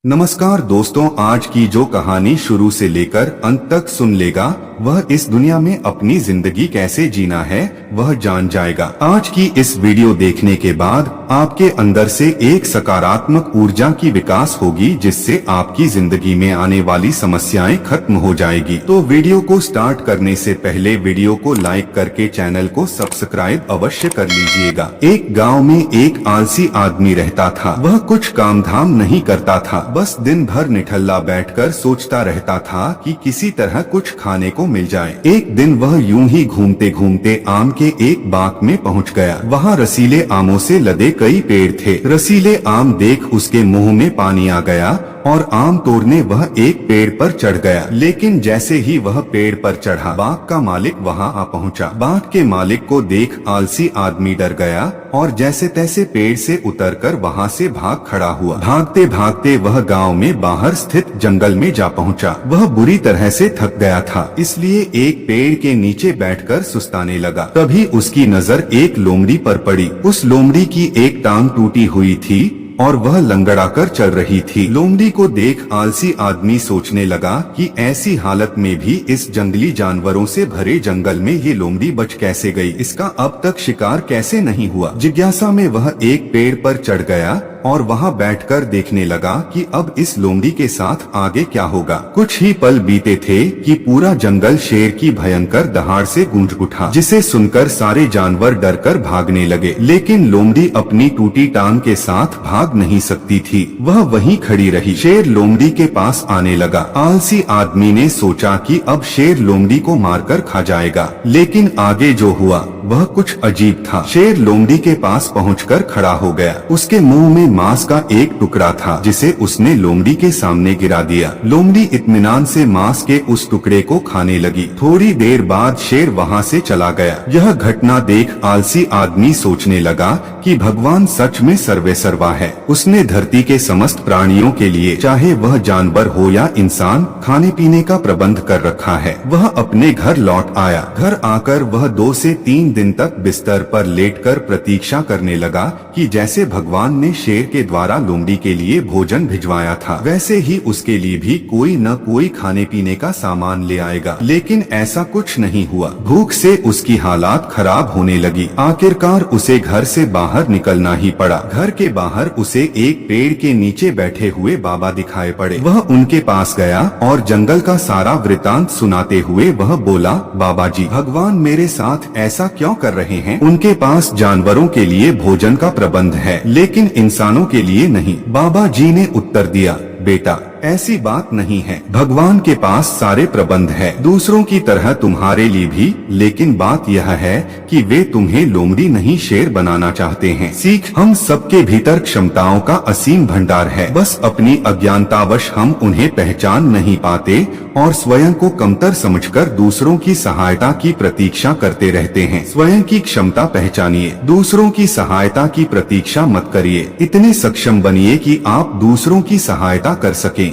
नमस्कार दोस्तों, आज की जो कहानी शुरू से लेकर अंत तक सुन लेगा वह इस दुनिया में अपनी जिंदगी कैसे जीना है वह जान जाएगा। आज की इस वीडियो देखने के बाद आपके अंदर से एक सकारात्मक ऊर्जा की विकास होगी जिससे आपकी जिंदगी में आने वाली समस्याएं खत्म हो जाएगी। तो वीडियो को स्टार्ट करने से पहले वीडियो को लाइक करके चैनल को सब्सक्राइब अवश्य कर लीजिएगा। एक गाँव में एक आलसी आदमी रहता था। वह कुछ काम धाम नहीं करता था, बस दिन भर निठल्ला बैठकर सोचता रहता था कि किसी तरह कुछ खाने को मिल जाए। एक दिन वह यूं ही घूमते घूमते आम के एक बाग में पहुंच गया। वहां रसीले आमों से लदे कई पेड़ थे। रसीले आम देख उसके मुंह में पानी आ गया और आम तोड़ने वह एक पेड़ पर चढ़ गया। लेकिन जैसे ही वह पेड़ पर चढ़ा, बाग का मालिक वहां आ पहुंचा। बाग के मालिक को देख आलसी आदमी डर गया और जैसे तैसे पेड़ से उतरकर वहां से भाग खड़ा हुआ। भागते भागते वह गांव में बाहर स्थित जंगल में जा पहुंचा। वह बुरी तरह से थक गया था, इसलिए एक पेड़ के नीचे बैठकर सुस्ताने लगा। तभी उसकी नजर एक लोमड़ी पर पड़ी। उस लोमड़ी की एक टांग टूटी हुई थी और वह लंगड़ाकर चल रही थी। लोमड़ी को देख आलसी आदमी सोचने लगा कि ऐसी हालत में भी इस जंगली जानवरों से भरे जंगल में ये लोमड़ी बच कैसे गई, इसका अब तक शिकार कैसे नहीं हुआ। जिज्ञासा में वह एक पेड़ पर चढ़ गया और वहां बैठकर देखने लगा कि अब इस लोमड़ी के साथ आगे क्या होगा। कुछ ही पल बीते थे कि पूरा जंगल शेर की भयंकर दहाड़ से गूंज उठा, जिसे सुनकर सारे जानवर डरकर भागने लगे। लेकिन लोमड़ी अपनी टूटी टांग के साथ भाग नहीं सकती थी, वह वहीं खड़ी रही। शेर लोमड़ी के पास आने लगा। आलसी आदमी ने सोचा कि अब शेर लोमड़ी को मारकर खा जाएगा, लेकिन आगे जो हुआ वह कुछ अजीब था। शेर लोमड़ी के पास पहुंचकर खड़ा हो गया। उसके मुंह में मांस का एक टुकड़ा था जिसे उसने लोमड़ी के सामने गिरा दिया। लोमड़ी इत्मीनान से मांस के उस टुकड़े को खाने लगी। थोड़ी देर बाद शेर वहां से चला गया। यह घटना देख आलसी आदमी सोचने लगा कि भगवान सच में सर्वेसर्वा है। उसने धरती के समस्त प्राणियों के लिए, चाहे वह जानवर हो या इंसान, खाने पीने का प्रबंध कर रखा है। वह अपने घर लौट आया। घर आकर वह 2 से 3 दिन तक बिस्तर पर लेटकर प्रतीक्षा करने लगा कि जैसे भगवान ने शेर के द्वारा लोमड़ी के लिए भोजन भिजवाया था, वैसे ही उसके लिए भी कोई न कोई खाने पीने का सामान ले आएगा। लेकिन ऐसा कुछ नहीं हुआ। भूख से उसकी हालात खराब होने लगी। आखिरकार उसे घर से बाहर निकलना ही पड़ा। घर के बाहर उसे एक पेड़ के नीचे बैठे हुए बाबा दिखाई पड़े। वह उनके पास गया और जंगल का सारा वृतांत सुनाते हुए वह बोला, बाबा जी, भगवान मेरे साथ ऐसा क्यों कर रहे हैं? उनके पास जानवरों के लिए भोजन का प्रबंध है, लेकिन इंसानों के लिए नहीं। बाबा जी ने उत्तर दिया, बेटा, ऐसी बात नहीं है। भगवान के पास सारे प्रबंध है, दूसरों की तरह तुम्हारे लिए भी। लेकिन बात यह है कि वे तुम्हें लोमड़ी नहीं शेर बनाना चाहते हैं। सीख, हम सबके भीतर क्षमताओं का असीम भंडार है, बस अपनी अज्ञानतावश हम उन्हें पहचान नहीं पाते और स्वयं को कमतर समझकर दूसरों की सहायता की प्रतीक्षा करते रहते हैं। स्वयं की क्षमता पहचानिए, दूसरों की सहायता की प्रतीक्षा मत करिए। इतने सक्षम बनिए कि आप दूसरों की सहायता कर सकें।